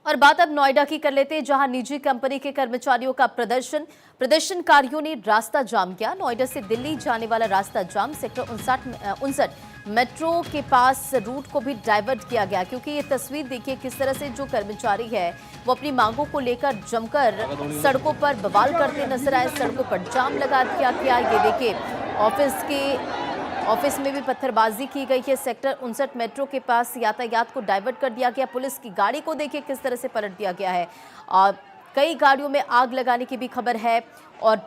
और बात अब नोएडा की कर लेते हैं, जहां निजी कंपनी के कर्मचारियों का प्रदर्शनकारियों ने रास्ता जाम किया। नोएडा से दिल्ली जाने वाला रास्ता जाम, सेक्टर 59 मेट्रो के पास रूट को भी डाइवर्ट किया गया, क्योंकि ये तस्वीर देखिए किस तरह से जो कर्मचारी है वो अपनी मांगों को लेकर जमकर सड़कों पर बवाल करते नजर आए। सड़कों पर जाम लगा दिया गया। ये देखिए ऑफिस में भी पत्थरबाजी की गई है। सेक्टर 59 मेट्रो के पास यातायात को डाइवर्ट कर दिया गया। पुलिस की गाड़ी को देखिए किस तरह से पलट दिया गया है। कई गाड़ियों में आग लगाने की भी खबर है और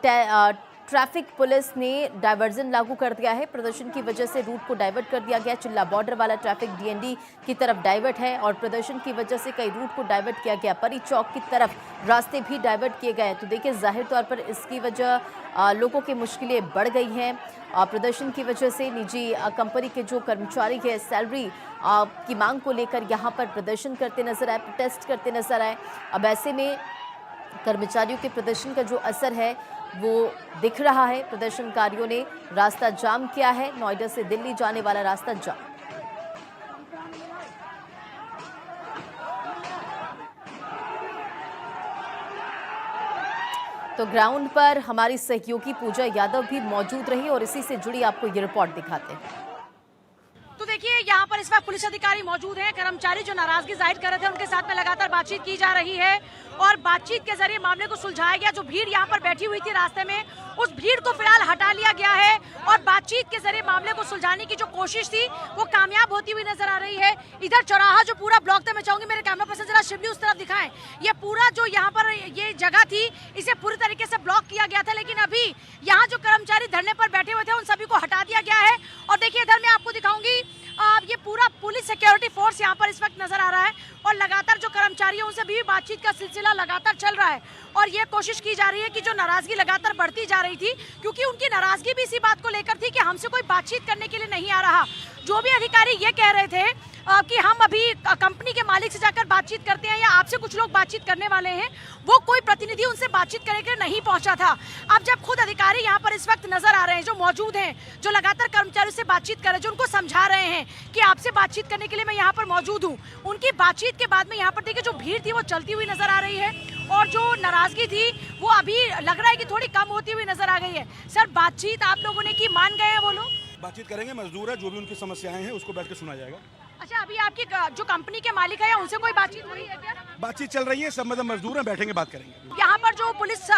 ट्रैफिक पुलिस ने डाइवर्जन लागू कर दिया है। प्रदर्शन की वजह से रूट को डाइवर्ट कर दिया गया। चिल्ला बॉर्डर वाला ट्रैफिक डीएनडी की तरफ डाइवर्ट है और प्रदर्शन की वजह से कई रूट को डाइवर्ट किया गया। परी चौक की तरफ रास्ते भी डाइवर्ट किए गए। तो देखिए जाहिर तौर पर इसकी वजह लोगों की मुश्किलें बढ़ गई हैं। प्रदर्शन की वजह से निजी कंपनी के जो कर्मचारी है सैलरी की मांग को लेकर यहाँ पर प्रदर्शन करते नजर आए, प्रोटेस्ट करते नजर आए। अब ऐसे में कर्मचारियों के प्रदर्शन का जो असर है वो दिख रहा है। प्रदर्शनकारियों ने रास्ता जाम किया है, नोएडा से दिल्ली जाने वाला रास्ता जाम। तो ग्राउंड पर हमारी सहयोगी पूजा यादव भी मौजूद रही और इसी से जुड़ी आपको ये रिपोर्ट दिखाते हैं। तो देखिए यहाँ पर इस वक्त पुलिस अधिकारी मौजूद हैं। कर्मचारी जो नाराजगी जाहिर कर रहे थे उनके साथ में लगातार बातचीत की जा रही है और बातचीत के जरिए मामले को सुलझाया गया। जो भीड़ यहाँ पर बैठी हुई थी रास्ते में, उस भीड़ को फिलहाल हटा लिया गया है और बातचीत के जरिए मामले को सुलझाने की जो कोशिश थी वो कामयाब होती हुई नजर आ रही है। इधर चौराहा जो पूरा ब्लॉक था, मैं चाहूंगी मेरे कैमरा पर्सन जरा शिवली उस तरफ दिखाएं। ये पूरा जो यहाँ पर ये जगह थी इसे पूरी तरीके से ब्लॉक किया गया था, लेकिन अभी यहाँ जो कर्मचारी धरने पर बैठे हुए थे उन सभी को हटा दिया गया है। और देखिए इधर मैं आपको दिखाऊंगी, ये पूरा पुलिस सिक्योरिटी फोर्स यहाँ पर इस वक्त नजर आ रहा है और लगातार जो कर्मचारी हैं उनसे भी बातचीत का सिलसिला लगातार चल रहा है और ये कोशिश की जा रही है कि जो नाराजगी लगातार बढ़ती जा रही थी, क्योंकि उनकी नाराजगी भी इसी बात को लेकर थी कि हमसे कोई बातचीत करने के लिए नहीं आ रहा। जो भी अधिकारी ये कह रहे थे कि हम अभी कंपनी के मालिक से जाकर बातचीत करते हैं या आपसे कुछ लोग बातचीत करने वाले हैं, वो कोई प्रतिनिधि उनसे बातचीत करने के लिए नहीं पहुंचा था। अब जब खुद अधिकारी यहाँ पर इस वक्त नजर आ रहे हैं, जो मौजूद हैं, जो लगातार कर्मचारियों से बातचीत कर रहे हैं, जो उनको समझा रहे हैं कि आपसे बातचीत करने के लिए मैं यहाँ पर मौजूद हूँ, उनकी बातचीत के बाद में यहाँ पर देखिए जो भीड़ थी वो चलती हुई नजर आ रही है और जो नाराजगी थी वो अभी लग रहा है कि थोड़ी कम होती हुई नजर आ गई है। सर, बातचीत आप लोगों ने की, मान गए हैं वो लोग? बातचीत करेंगे, मजदूर है, जो भी उनकी समस्याएं हैं उसको बैठ के सुना जाएगा। अच्छा, अभी आपकी जो कंपनी के मालिक है उनसे कोई बातचीत हुई है क्या? बातचीत चल रही है, सब मतलब मजदूर हैं, बैठेंगे, बात करेंगे। यहाँ पर जो पुलिस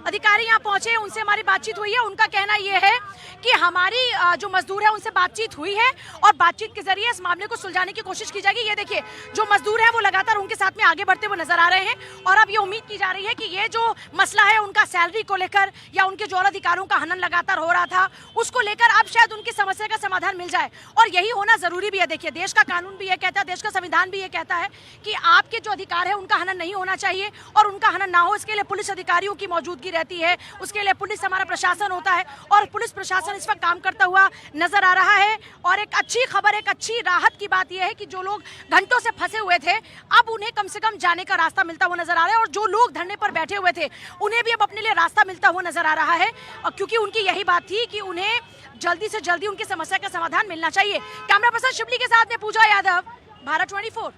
अधिकारी यहाँ पहुंचे उनसे हमारी बातचीत हुई है। उनका कहना ये है कि हमारी जो मजदूर है उनसे बातचीत हुई है और बातचीत के जरिए इस मामले को सुलझाने की कोशिश की जाएगी। ये देखिए जो मजदूर है वो लगातार उनके साथ में आगे बढ़ते हुए नजर आ रहे हैं और अब ये उम्मीद की जा रही है कि ये जो मसला है उनका सैलरी को लेकर या उनके जो और अधिकारों का हनन लगातार हो रहा था उसको लेकर अब शायद उनकी समस्या का समाधान मिल जाए और यही होना जरूरी भी है। देखिए देश का कानून भी ये कहता है, देश का संविधान भी ये कहता है कि आपके जो अधिकार है उनका हनन नहीं होना चाहिए और उनका हनन ना हो, इसके लिए पुलिस अधिकारियों की मौजूदगी रहती है, उसके लिए पुलिस हमारा प्रशासन होता है और पुलिस प्रशासन इस वक्त काम करता हुआ नजर आ रहा है। और एक अच्छी खबर, एक अच्छी राहत की बात यह है कि जो लोग घंटों से फंसे हुए थे अब उन्हें कम से कम जाने का रास्ता मिलता हुआ नजर आ रहा है और जो लोग धरने पर बैठे हुए थे उन्हें भी अब अपने लिए रास्ता मिलता हुआ नजर आ रहा है, क्योंकि उनकी यही बात थी कि उन्हें जल्दी से जल्दी उनकी समस्या का समाधान मिलना चाहिए। कैमरा पर्सन शिवली के साथ में पूजा यादव, भारत 24।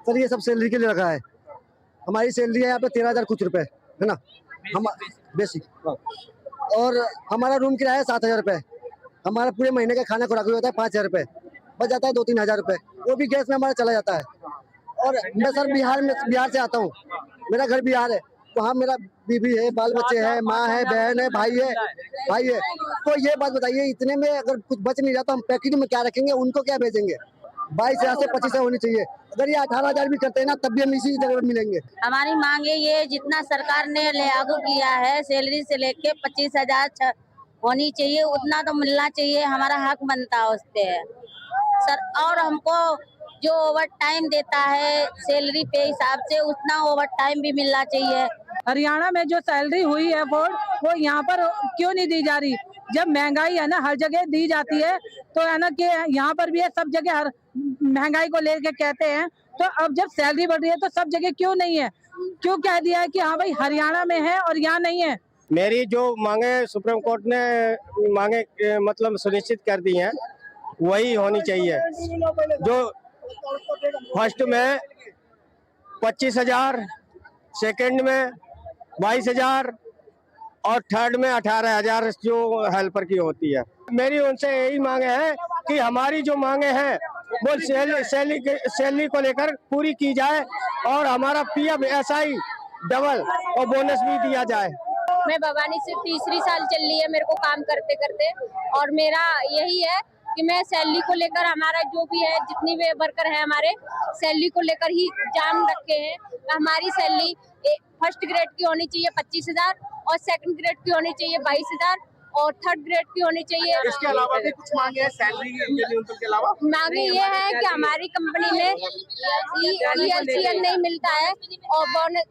सर, ये सब सैलरी के लिए रखा है। हमारी सैलरी है यहाँ पे 13,000 कुछ रुपए है ना, हम बेसिक, और हमारा रूम किराया है 7,000 रुपए। हमारा पूरे महीने का खाना खुराक होता है 5,000 रुपए, बच जाता है 2-3 हज़ार रुपए, वो भी गैस में हमारा चला जाता है। और मैं सर बिहार से आता हूँ, मेरा घर बिहार है, वहाँ मेरा बीवी है, बाल बच्चे हैं, माँ है, बहन है, भाई है। तो ये बात बताइए, इतने में अगर कुछ बच नहीं जाता हम पैकेज में क्या रखेंगे, उनको क्या भेजेंगे? 22,000 से 25,000 होनी चाहिए। अगर ये 18,000 भी करते हैं ना तब भी हम इसी जगह मिलेंगे। हमारी मांग है ये, जितना सरकार ने लागू किया है सैलरी से लेके 25,000 होनी चाहिए, उतना तो मिलना चाहिए, हमारा हक बनता है उस पे सर। और हमको जो ओवर टाइम देता है सैलरी पे हिसाब से उतना ओवर टाइम भी मिलना चाहिए। हरियाणा में जो सैलरी हुई है वो यहाँ पर क्यों नहीं दी जा रही? जब महंगाई है ना हर जगह दी जाती है, तो है ना कि यहाँ पर भी है, सब जगह हर महंगाई को लेके कहते हैं, तो अब जब सैलरी बढ़ रही है तो सब जगह क्यों नहीं है? क्यों कह दिया है कि हाँ भाई हरियाणा में है और यहाँ नहीं है? मेरी जो मांगे सुप्रीम कोर्ट ने मांगे मतलब सुनिश्चित कर दी हैं, वही होनी चाहिए। जो फर्स्ट में 25,000, सेकंड में 22,000 और थर्ड में 18,000 जो हेल्पर की होती है। मेरी उनसे यही मांगे है कि हमारी जो मांगे हैं वो सैलरी को लेकर पूरी की जाए और हमारा PF SI डबल और बोनस भी दिया जाए। मैं भवानी से तीसरी साल चल रही है मेरे को काम करते करते, और मेरा यही है कि मैं सैलरी को लेकर, हमारा जो भी है जितनी भी वर्कर है हमारे सैलरी को लेकर ही जान रखे हैं। हमारी सैलरी फर्स्ट ग्रेड की होनी चाहिए 25,000 और सेकंड ग्रेड की होनी चाहिए 22,000 और थर्ड ग्रेड की होनी चाहिए। इसके अलावा भी कुछ मांगे हैं सैलरी के अलावा? मांगे ये है कि हमारी कंपनी में ELCL नहीं मिलता है और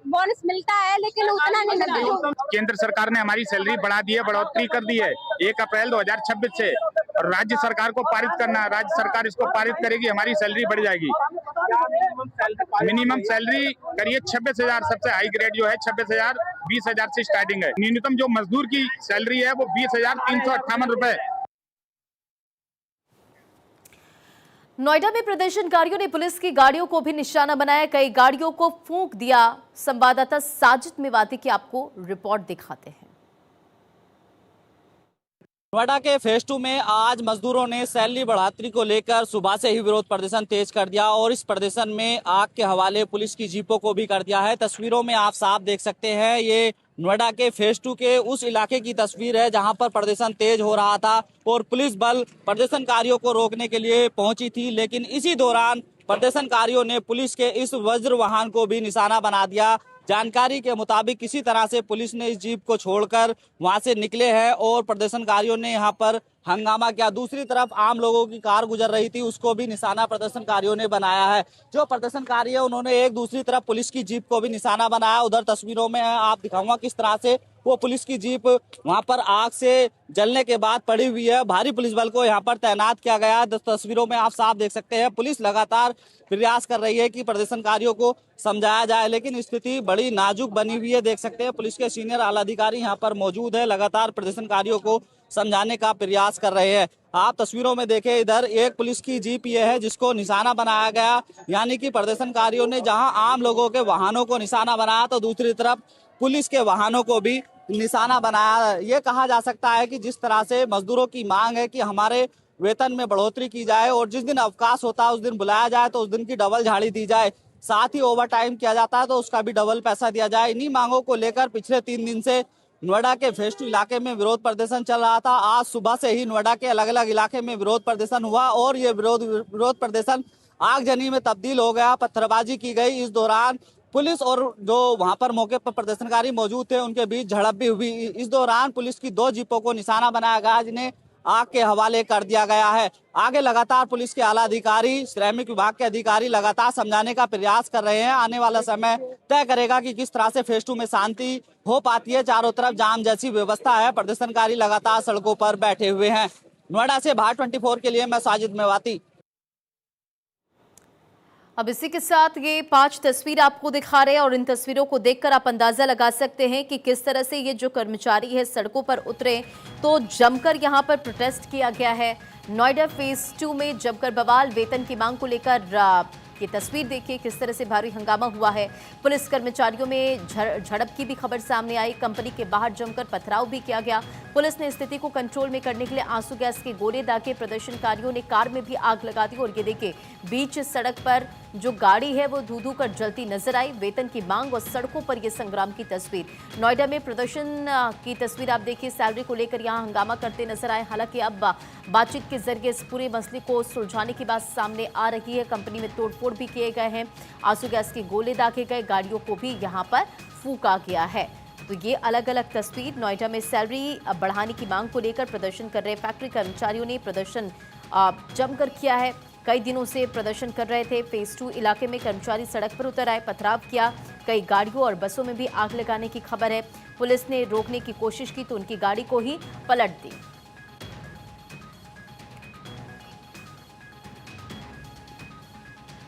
बोनस मिलता है लेकिन उतना नहीं मिलता। केंद्र सरकार ने हमारी सैलरी बढ़ा दी है, बढ़ोतरी कर दी है 1 अप्रैल 2026 से, और राज्य सरकार को पारित करना है। राज्य सरकार इसको पारित करेगी, हमारी सैलरी बढ़ जाएगी। मिनिमम सैलरी करिए 26,000, सबसे हाई ग्रेड जो है 26,000, 20,000 से स्टार्टिंग है। न्यूनतम जो मजदूर की सैलरी है वो 20,358 रुपए। नोएडा में प्रदर्शनकारियों ने पुलिस की गाड़ियों को भी निशाना बनाया, कई गाड़ियों को फूंक दिया। संवाददाता साजिद मेवाती की आपको रिपोर्ट दिखाते हैं। नोएडा के फेज 2 में आज मजदूरों ने सैलरी बढ़ोतरी को लेकर सुबह से ही विरोध प्रदर्शन तेज कर दिया और इस प्रदर्शन में आग के हवाले पुलिस की जीपों को भी कर दिया है। तस्वीरों में आप साफ देख सकते हैं, ये नोएडा के फेज 2 के उस इलाके की तस्वीर है जहां पर प्रदर्शन तेज हो रहा था और पुलिस बल प्रदर्शनकारियों को रोकने के लिए पहुंची थी, लेकिन इसी दौरान प्रदर्शनकारियों ने पुलिस के इस वज्र वाहन को भी निशाना बना दिया। जानकारी के मुताबिक किसी तरह से पुलिस ने इस जीप को छोड़कर वहां से निकले हैं और प्रदर्शनकारियों ने यहां पर हंगामा किया। दूसरी तरफ आम लोगों की कार गुजर रही थी, उसको भी निशाना प्रदर्शनकारियों ने बनाया है। जो प्रदर्शनकारी है उन्होंने एक दूसरी तरफ पुलिस की जीप को भी निशाना बनाया। उधर तस्वीरों में आप दिखाऊंगा किस तरह से वो पुलिस की जीप वहां पर आग से जलने के बाद पड़ी हुई है। भारी पुलिस बल को यहाँ पर तैनात किया गया। तस्वीरों में आप साफ देख सकते हैं, पुलिस लगातार प्रयास कर रही है कि प्रदर्शनकारियों को समझाया जाए, लेकिन स्थिति बड़ी नाजुक बनी हुई है। देख सकते हैं पुलिस के सीनियर आला अधिकारी यहाँ पर मौजूद है, लगातार प्रदर्शनकारियों को समझाने का प्रयास कर रहे हैं। आप तस्वीरों में देखें, इधर एक पुलिस की जीप ये है जिसको निशाना बनाया गया, यानी कि प्रदर्शनकारियों ने जहां आम लोगों के वाहनों को निशाना बनाया तो दूसरी तरफ पुलिस के वाहनों को भी निशाना बनाया। ये कहा जा सकता है कि जिस तरह से मजदूरों की मांग है कि हमारे वेतन में बढ़ोतरी की जाए और जिस दिन अवकाश होता है उस दिन बुलाया जाए तो उस दिन की डबल झाड़ी दी जाए, साथ ही ओवर टाइम किया जाता है तो उसका भी डबल पैसा दिया जाए। इन्हीं मांगों को लेकर पिछले 3 दिन से नोएडा के फेज 2 इलाके में विरोध प्रदर्शन चल रहा था। आज सुबह से ही नोएडा के अलग अलग इलाके में विरोध प्रदर्शन हुआ और ये विरोध प्रदर्शन आगजनी में तब्दील हो गया, पत्थरबाजी की गई। इस दौरान पुलिस और जो वहां पर मौके पर प्रदर्शनकारी मौजूद थे उनके बीच झड़प भी हुई। इस दौरान पुलिस की 2 जीपों को निशाना बनाया गया जिन्हें आग के हवाले कर दिया गया है। आगे लगातार पुलिस के आला अधिकारी, श्रमिक विभाग के अधिकारी लगातार समझाने का प्रयास कर रहे हैं। आने वाला समय तय करेगा कि किस तरह से फेज 2 में शांति हो पाती है। चारों तरफ जाम जैसी व्यवस्था है, प्रदर्शनकारी लगातार सड़कों पर बैठे हुए हैं। नोएडा से भारत 24 के लिए मैं साजिद मेवाती। अब इसी के साथ ये 5 तस्वीर आपको दिखा रहे हैं और इन तस्वीरों को देखकर आप अंदाजा लगा सकते हैं कि किस तरह से ये जो कर्मचारी है सड़कों पर उतरे तो जमकर यहाँ पर प्रोटेस्ट किया गया है। नोएडा फेज 2 में जमकर बवाल, वेतन की मांग को लेकर ये तस्वीर देखिए किस तरह से भारी हंगामा हुआ है। पुलिस कर्मचारियों में झड़प की भी खबर सामने आई। कंपनी के बाहर जमकर पथराव भी किया गया। पुलिस ने स्थिति को कंट्रोल में करने के लिए आंसू गैस के गोले दागे। प्रदर्शनकारियों ने कार में भी आग लगा दी और ये देखिए बीच सड़क पर जो गाड़ी है वो धू धू कर जलती नजर आई। वेतन की मांग और सड़कों पर ये संग्राम की तस्वीर। नोएडा में प्रदर्शन की तस्वीर आप देखिए, सैलरी को लेकर यहाँ हंगामा करते नजर आए। हालांकि अब बातचीत के जरिए इस पूरे मसले को सुलझाने की बात सामने आ रही है। कंपनी में तोड़फोड़ भी किए गए हैं, आंसू गैस के गोले दागे गए, गाड़ियों को भी यहाँ पर फूंका गया है। तो ये अलग अलग तस्वीर। नोएडा में सैलरी बढ़ाने की मांग को लेकर प्रदर्शन कर रहे फैक्ट्री कर्मचारियों ने प्रदर्शन जमकर किया है। कई दिनों से प्रदर्शन कर रहे थे। फेज 2 इलाके में कर्मचारी सड़क पर उतर आए, पथराव किया। कई गाड़ियों और बसों में भी आग लगाने की खबर है। पुलिस ने रोकने की कोशिश की तो उनकी गाड़ी को ही पलट दी।